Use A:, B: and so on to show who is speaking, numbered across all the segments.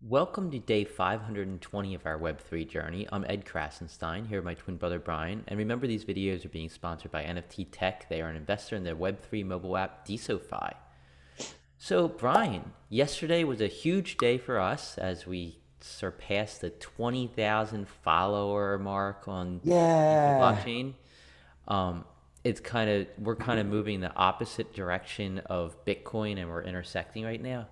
A: Welcome to day 520 of our Web3 journey. I'm Ed Krasenstein, here with my twin brother Brian. And remember, these videos are being sponsored by NFT Tech. They are an investor in the Web3 mobile app Deso. So, Brian, yesterday was a huge day for us as we surpassed the 20,000 follower mark on the
B: Yeah,
A: blockchain. Um, we're kind of moving the opposite direction of Bitcoin, and we're intersecting right now.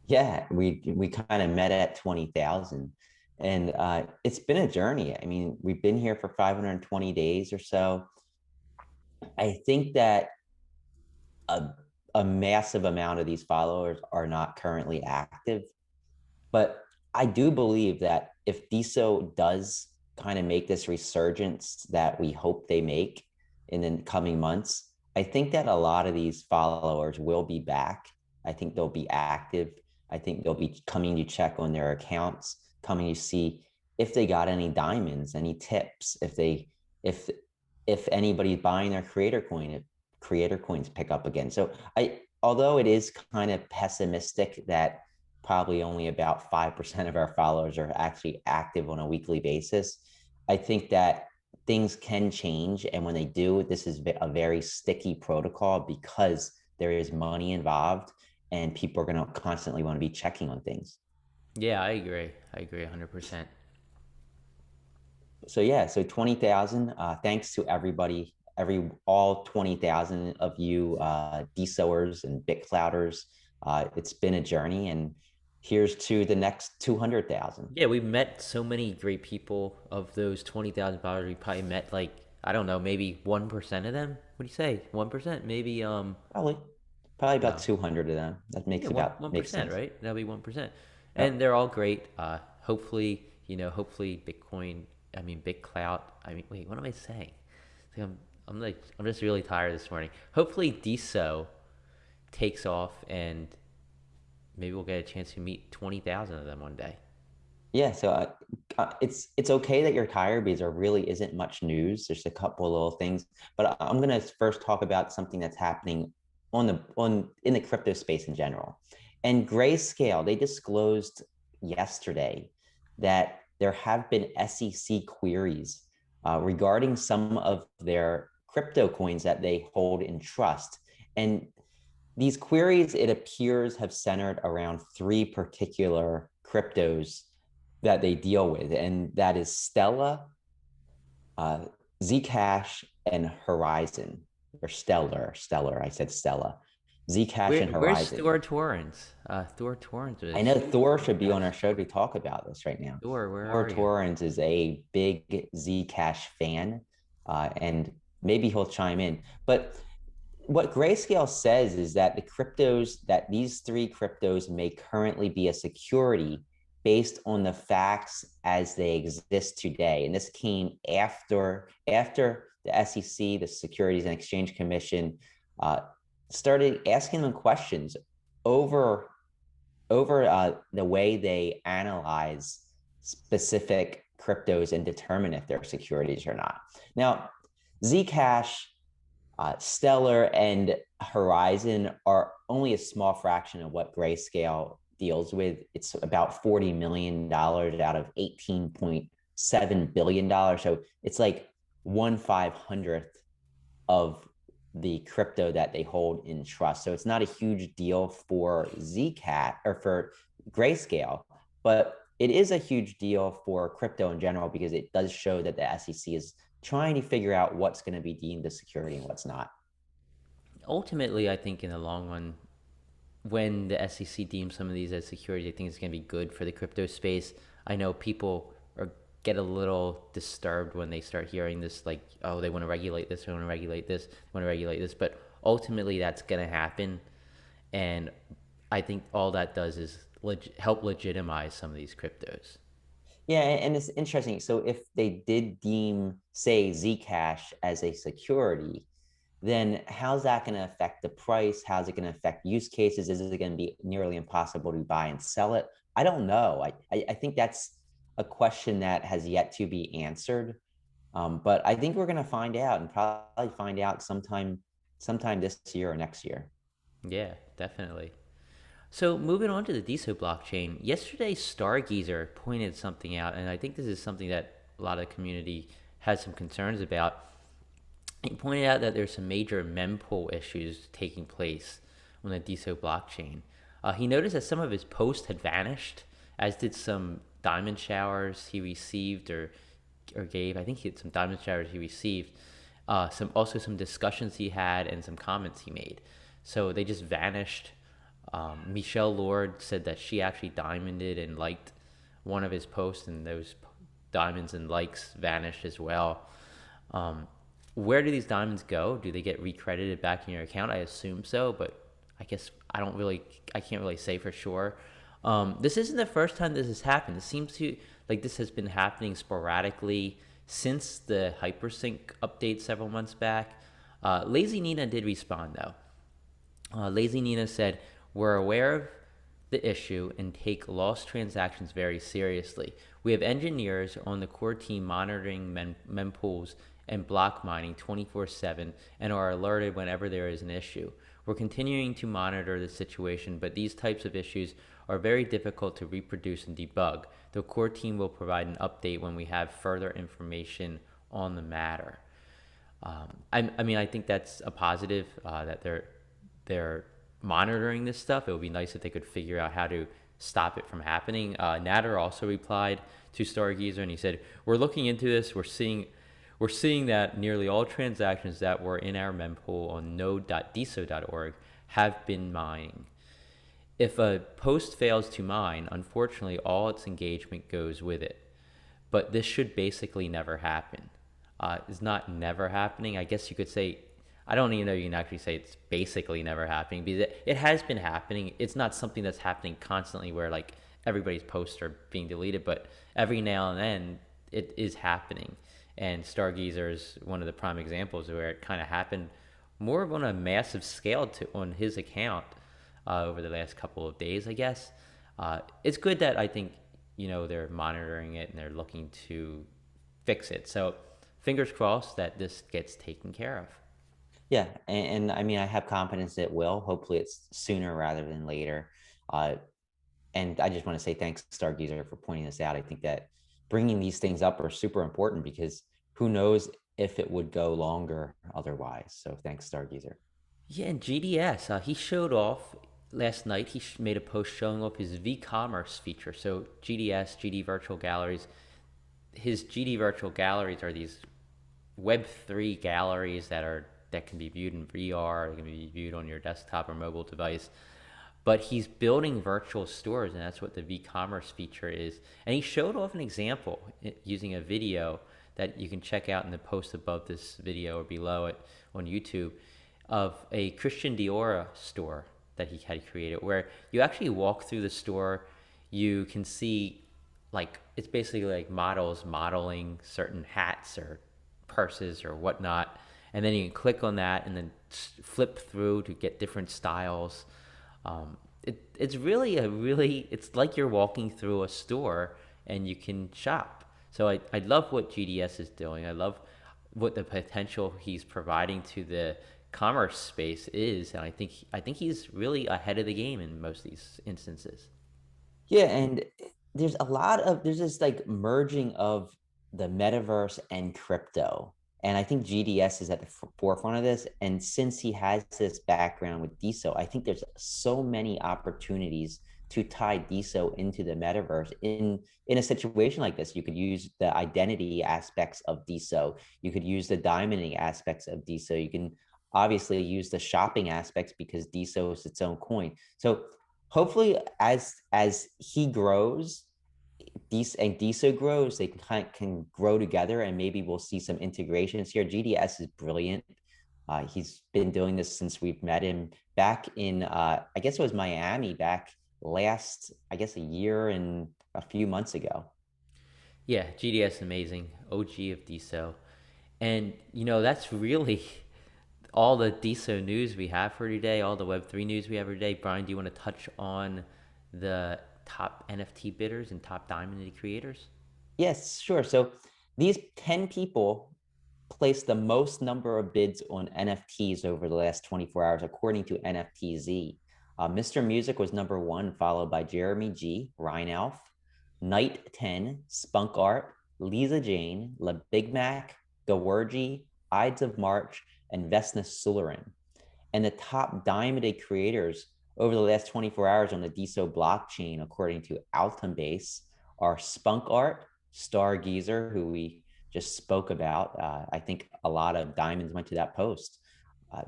B: yeah, we kind of met at 20,000, and it's been a journey. I mean, we've been here for 520 days or so. I think that a a massive amount of these followers are not currently active, but I do believe that if Deso does kind of make this resurgence that we hope they make in the coming months, I think that a lot of these followers will be back. I think they'll be active. I think they'll be coming to check on their accounts, coming to see if they got any diamonds, any tips, if if anybody's buying their creator coin, if creator coins pick up again. So although it is kind of pessimistic that probably only about 5% of our followers are actually active on a weekly basis. I think that things can change. And when they do, this is a very sticky protocol because there is money involved and people are going to constantly want to be checking on things.
A: Yeah, I agree. I agree 100%.
B: So yeah, so 20,000, thanks to everybody, all 20,000 of you DSOers and BitClouders. It's been a journey, and here's to the next 200,000.
A: Yeah, we've met so many great people. Of those 20,000 followers, we probably met like, I don't know, maybe 1% of them. What do you say? 1%? Maybe
B: Probably, probably about
A: no.
B: 200 of them. That
A: Yeah,
B: makes
A: one
B: about
A: one
B: makes
A: percent,
B: sense.
A: right? That'll be 1%. And
B: Yep.
A: they're all great. Hopefully, hopefully Bitcoin, I mean BitClout. I mean, wait, what am I saying? I think I'm just really tired this morning. Hopefully Deso takes off and maybe we'll get a chance to meet 20,000 of them one day.
B: Yeah, so it's okay that you're tired because there really isn't much news. There's a couple of little things, but I'm gonna first talk about something that's happening on in the crypto space in general. And Grayscale, they disclosed yesterday that there have been SEC queries regarding some of their crypto coins that they hold in trust. And these queries, it appears, have centered around three particular cryptos that they deal with, and that is Stella, uh, Zcash, and Horizen, or Stellar. I said Stella, Zcash, and
A: Where's
B: Horizen.
A: Thor Torrens? Thor Torrens
B: I
A: is
B: know Thor should be on our
A: Zcash.
B: show to talk about this right now.
A: Thor, where
B: Thor
A: are you?
B: Torrens is a big Zcash fan, and maybe he'll chime in. But what Grayscale says is that these three cryptos may currently be a security based on the facts as they exist today. And this came after the SEC, the Securities and Exchange Commission, uh, started asking them questions over the way they analyze specific cryptos and determine if they're securities or not. Now, Zcash, Stellar, and Horizen are only a small fraction of what Grayscale deals with. It's about $40 million out of $18.7 billion. So it's like 1/500th of the crypto that they hold in trust. So it's not a huge deal for Zcat or for Grayscale, but it is a huge deal for crypto in general because it does show that the SEC is trying to figure out what's going to be deemed a security and what's not.
A: Ultimately, I think in the long run, when the SEC deems some of these as securities, I think it's going to be good for the crypto space. I know people get a little disturbed when they start hearing this, like, oh, they want to regulate this, they want to regulate this, they want to regulate this. But ultimately, that's going to happen. And I think all that does is help legitimize some of these cryptos.
B: Yeah, and it's interesting. So if they did deem, say, Zcash as a security, then how's that going to affect the price? How's it going to affect use cases? Is it going to be nearly impossible to buy and sell it? I don't know. I think that's a question that has yet to be answered. But I think we're going to find out and probably find out sometime this year or next year.
A: Yeah, definitely. So moving on to the Deso blockchain, yesterday Stargazer pointed something out, and I think this is something that a lot of the community has some concerns about. He pointed out that there's some major mempool issues taking place on the Deso blockchain. He noticed that some of his posts had vanished, as did some diamond showers he received or gave. I think he had some diamond showers he received. Some discussions he had and some comments he made. So they just vanished. Michelle Lord said that she actually diamonded and liked one of his posts, and those diamonds and likes vanished as well. Um, where do these diamonds go? Do they get recredited back in your account? I assume so, but I guess I can't really say for sure. This isn't the first time this has happened. It seems to like this has been happening sporadically since the hypersync update several months back. Lazy Nina did respond though. Lazy Nina said, "We're aware of the issue and take lost transactions very seriously. We have engineers on the core team monitoring mempools and block mining 24/7 and are alerted whenever there is an issue. We're continuing to monitor the situation, but these types of issues are very difficult to reproduce and debug. The core team will provide an update when we have further information on the matter." I mean, I think that's a positive that they're monitoring this stuff. It would be nice if they could figure out how to stop it from happening. Natter also replied to Stargazer and he said, "We're looking into this. We're seeing that nearly all transactions that were in our mempool on node.deso.org have been mining. If a post fails to mine, unfortunately, all its engagement goes with it. But this should basically never happen." It's not never happening. I guess you could say, I don't even know you can actually say it's basically never happening because it has been happening. It's not something that's happening constantly where like everybody's posts are being deleted, but every now and then it is happening. And Stargazer is one of the prime examples where it kind of happened more on a massive scale on his account over the last couple of days, I guess. It's good that I think, they're monitoring it and they're looking to fix it. So fingers crossed that this gets taken care of.
B: Yeah, and I mean, I have confidence it will. Hopefully, it's sooner rather than later. Uh, and I just want to say thanks, Stargazer, for pointing this out. I think that bringing these things up are super important because who knows if it would go longer otherwise. So thanks, Stargazer.
A: Yeah, and GDS, he showed off last night. He made a post showing off his V-commerce feature. So GDS, GD Virtual Galleries, his GD Virtual Galleries are these Web3 galleries that can be viewed in VR, they can be viewed on your desktop or mobile device. But he's building virtual stores, and that's what the V-commerce feature is. And he showed off an example using a video that you can check out in the post above this video or below it on YouTube of a Christian Dior store that he had created, where you actually walk through the store, you can see like it's basically like models modeling certain hats or purses or whatnot, and then you can click on that and then flip through to get different styles. It's really it's like you're walking through a store and you can shop. So I love what GDS is doing. I love what the potential he's providing to the commerce space is, and I think he's really ahead of the game in most of these instances.
B: Yeah, and there's this like merging of the metaverse and crypto. And I think GDS is at the forefront of this. And since he has this background with Deso, I think there's so many opportunities to tie Deso into the metaverse. In a situation like this, you could use the identity aspects of Deso. You could use the diamonding aspects of Deso. You can obviously use the shopping aspects because Deso is its own coin. So hopefully as he grows and Deso grows, they can grow together and maybe we'll see some integrations here. GDS is brilliant. He's been doing this since we've met him back in, I guess it was Miami back last, I guess a year and a few months ago.
A: Yeah, GDS amazing, OG of DSO, and that's really all the DSO news we have for today, all the Web3 news we have for today. Brian, do you want to touch on the top NFT bidders and top Diamond creators?
B: Yes, sure. So these 10 people placed the most number of bids on NFTs over the last 24 hours, according to NFTZ. Mr. Music was number one, followed by Jeremy G, Ryan Alf, Night 10, Spunk Art, Lisa Jane, La Big Mac, Gawergi, Ides of March, and Vesna Sulerin. And the top diamond creators over the last 24 hours on the Deso blockchain, according to Altumbase, are Spunk Art, Stargazer, who we just spoke about. I think a lot of diamonds went to that post.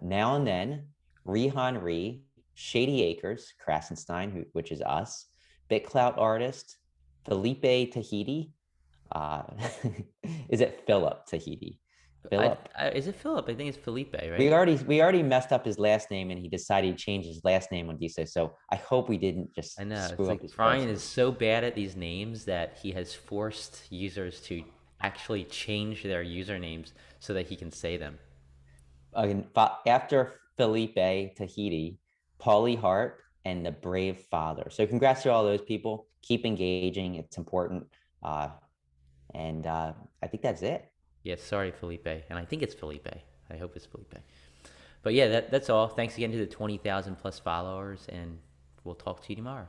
B: Now and then, Rihan Ree, Shady Acres, Krasenstein, which is us, BitClout Artist, Felipe Tahiti. Uh, is it Philip Tahiti? Philip?
A: Is it Philip? I think it's Felipe,
B: We
A: right?
B: already we already messed up his last name, and he decided to change his last name on Disa. So I hope we didn't
A: I
B: just
A: know. It's
B: screw up
A: like
B: his
A: Brian
B: first
A: is
B: name.
A: so bad at these names that he has forced users to actually change their usernames so that he can say them.
B: After Felipe Tahiti, Paulie Hart, and the Brave Father. So congrats to all those people. Keep engaging; it's important. Uh, and I think that's it.
A: Yeah, sorry, Felipe. And I think it's Felipe. I hope it's Felipe. But yeah, that's all. Thanks again to the 20,000 plus followers, and we'll talk to you tomorrow.